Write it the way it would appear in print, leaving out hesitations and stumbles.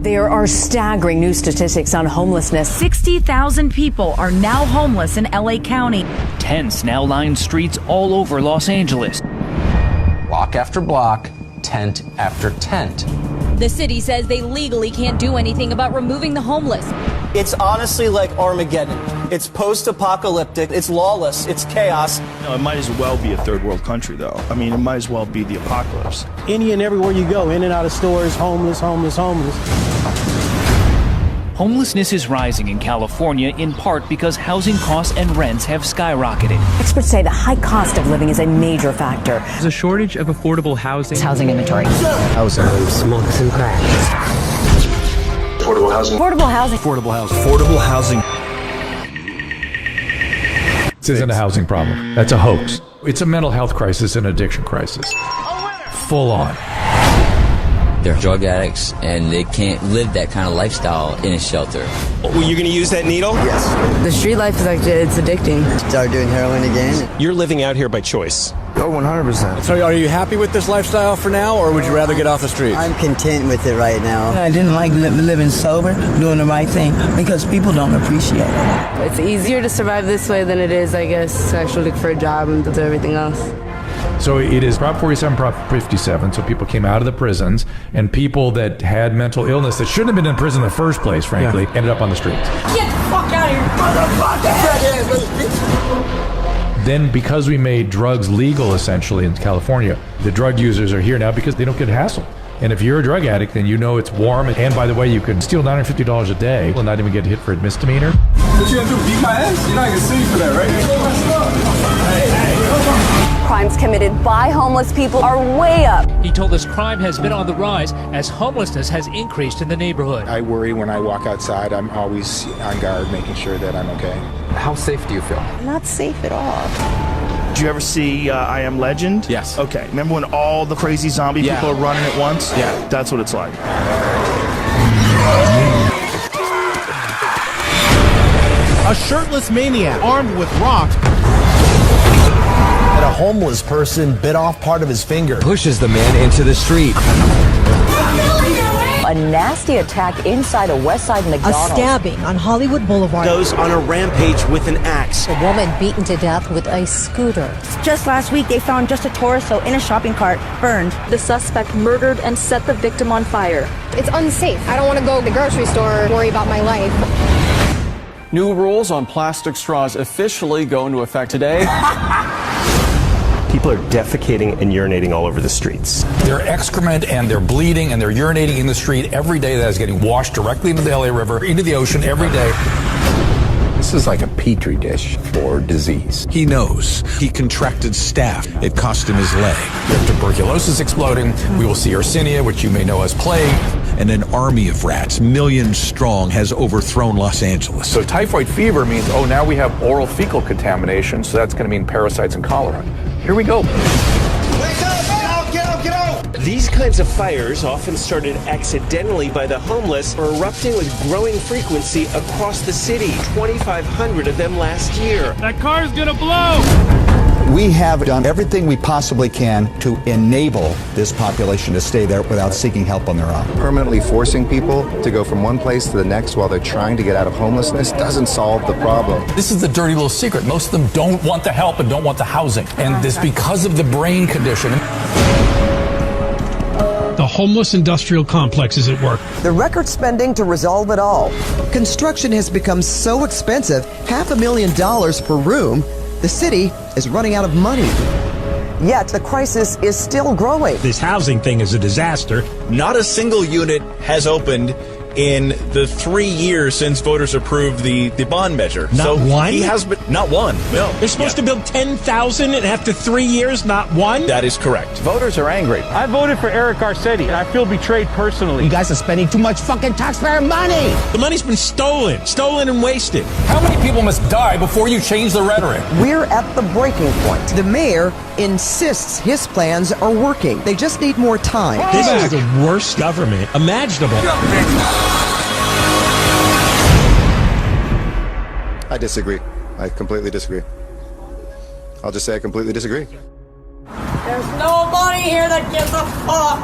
There are staggering new statistics on homelessness. 60,000 people are now homeless in LA County. Tents now line streets all over Los Angeles. Block after block, tent after tent. The city says they legally can't do anything about removing the homeless. It's honestly like Armageddon. It's post-apocalyptic, it's lawless, it's chaos. No, it might as well be a third world country, though. I mean, it might as well be the apocalypse. Any and everywhere you go, in and out of stores, homeless. Homelessness is rising in California in part because housing costs and rents have skyrocketed. Experts say the high cost of living is a major factor. There's a shortage of affordable housing. Housing inventory. Housing, smoke some crack. Affordable housing. Affordable housing. Affordable housing. Affordable housing. This isn't a housing problem. That's a hoax. It's a mental health crisis and addiction crisis. Full on. They're drug addicts, and they can't live that kind of lifestyle in a shelter. Well, you're going to use that needle? Yes. The street life is it's addicting. Start doing heroin again. You're living out here by choice. Oh, 100%. So are you happy with this lifestyle for now, or would you rather get off the streets? I'm content with it right now. I didn't like living sober, doing the right thing, because people don't appreciate it. It's easier to survive this way than it is, I guess, to actually look for a job and do everything else. So it is Prop 47, Prop 57, so people came out of the prisons, and people that had mental illness that shouldn't have been in prison in the first place, frankly, ended up on the streets. Get the fuck out of here, motherfucker! Then because we made drugs legal, essentially, in California, the drug users are here now because they don't get hassled. And if you're a drug addict, then you know it's warm. And by the way, you can steal $950 a day and not even get hit for a misdemeanor. What you gonna do, beat my ass? You're not gonna sue for that, right? Crimes committed by homeless people are way up. He told us crime has been on the rise as homelessness has increased in the neighborhood. I worry when I walk outside. I'm always on guard, making sure that I'm okay. How safe do you feel? Not safe at all. Did you ever see I Am Legend? Yes. Okay. Remember when all the crazy zombie people are running at once? Yeah. That's what it's like. A shirtless maniac armed with rocks. And a homeless person bit off part of his finger. Pushes the man into the street. A nasty attack inside a Westside McDonald's. A stabbing on Hollywood Boulevard. Goes on a rampage with an axe. A woman beaten to death with a scooter. Just last week, they found just a torso in a shopping cart, burned. The suspect murdered and set the victim on fire. It's unsafe. I don't want to go to the grocery store, worry about my life. New rules on plastic straws officially go into effect today. People are defecating and urinating all over the streets. Their excrement and they're bleeding and they're urinating in the street every day. That is getting washed directly into the LA River, into the ocean every day. This is like a petri dish for disease. He knows. He contracted staph. It cost him his leg. We have tuberculosis exploding. We will see Yersinia, which you may know as plague. And an army of rats, millions strong, has overthrown Los Angeles. So typhoid fever means, oh, now we have oral fecal contamination, so that's going to mean parasites and cholera. Here we go. Wake up! Get out! Get out! These kinds of fires, often started accidentally by the homeless, are erupting with growing frequency across the city. 2,500 of them last year. That car's gonna blow! We have done everything we possibly can to enable this population to stay there without seeking help on their own. Permanently forcing people to go from one place to the next while they're trying to get out of homelessness doesn't solve the problem. This is the dirty little secret. Most of them don't want the help and don't want the housing. And this because of the brain condition. The homeless industrial complex is at work. The record spending to resolve it all. Construction has become so expensive, $500,000 per room. The city is running out of money. Yet the crisis is still growing. This housing thing is a disaster. Not a single unit has opened in the 3 years since voters approved the bond measure. Not one? He has been, not one. No. They're supposed to build 10,000 and after 3 years, not one? That is correct. Voters are angry. I voted for Eric Garcetti, and I feel betrayed personally. You guys are spending too much fucking taxpayer money. The money's been stolen and wasted. How many people must die before you change the rhetoric? We're at the breaking point. The mayor insists his plans are working. They just need more time. This is the worst government imaginable. I disagree. I completely disagree. I'll just say I completely disagree. There's nobody here that gives a fuck.